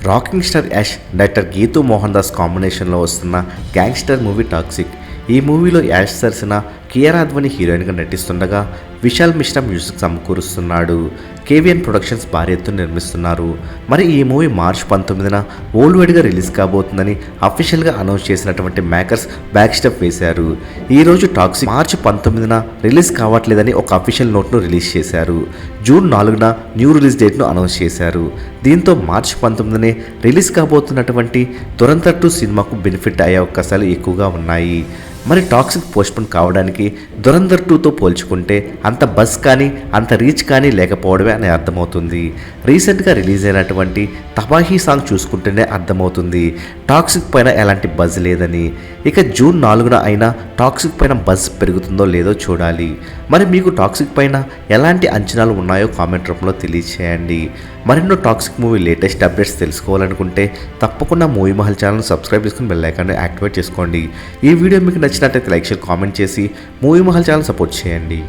Rocking star Yash director Geethu Mohan Das కాంబినేషన్లో వస్తున్న gangster movie toxic. ఈ మూవీలో యాష్ సరసన కియారా అద్వానీ హీరోయిన్గా నటిస్తుండగా విశాల్ మిశ్రా మ్యూజిక్ సమకూరుస్తున్నాడు. కేవీఎన్ ప్రొడక్షన్స్ భారీ ఎత్తున నిర్మిస్తున్నారు. మరి ఈ మూవీ మార్చి 19న వరల్డ్ వైడ్గా రిలీజ్ కాబోతుందని అఫీషియల్గా అనౌన్స్ చేసినటువంటి మేకర్స్ బ్యాక్ స్టెప్ వేశారు. ఈరోజు టాక్సిక్ మార్చి 19న రిలీజ్ కావట్లేదని ఒక అఫీషియల్ నోట్ను రిలీజ్ చేశారు. జూన్ 4న న్యూ రిలీజ్ డేట్ను అనౌన్స్ చేశారు. దీంతో మార్చి 19నే రిలీజ్ కాబోతున్నటువంటి దురంధర్ 2 సినిమాకు బెనిఫిట్ అయ్యే అవకాశాలు ఎక్కువగా ఉన్నాయి. మరి టాక్సిక్ పోస్ట్పోన్ కావడానికి దురంధర్ 2తో పోల్చుకుంటే అంత బజ్ కానీ అంత రీచ్ కానీ లేకపోవడమే అని అర్థమవుతుంది. రీసెంట్గా రిలీజ్ అయినటువంటి తబాహీ సాంగ్ చూసుకుంటేనే అర్థమవుతుంది టాక్సిక్ పైన ఎలాంటి బజ్ లేదని. ఇక జూన్ 4న అయినా టాక్సిక్ పైన బజ్ పెరుగుతుందో లేదో చూడాలి. మరి మీకు టాక్సిక్ పైన ఎలాంటి అంచనాలు ఉన్నాయో కామెంట్ రూపంలో తెలియచేయండి. మరెన్నో టాక్సిక్ మూవీ లేటెస్ట్ అప్డేట్స్ తెలుసుకోవాలనుకుంటే తప్పకుండా మూవీ మహల్ ఛానల్ సబ్స్క్రైబ్ చేసుకుని బెల్ ఐకాన్ని యాక్టివేట్ చేసుకోండి. ఈ వీడియో మీకు నచ్చినట్లయితే లైక్ షేర్ కామెంట్ చేసి మూవీ మహల్ ఛానల్ సపోర్ట్ చేయండి.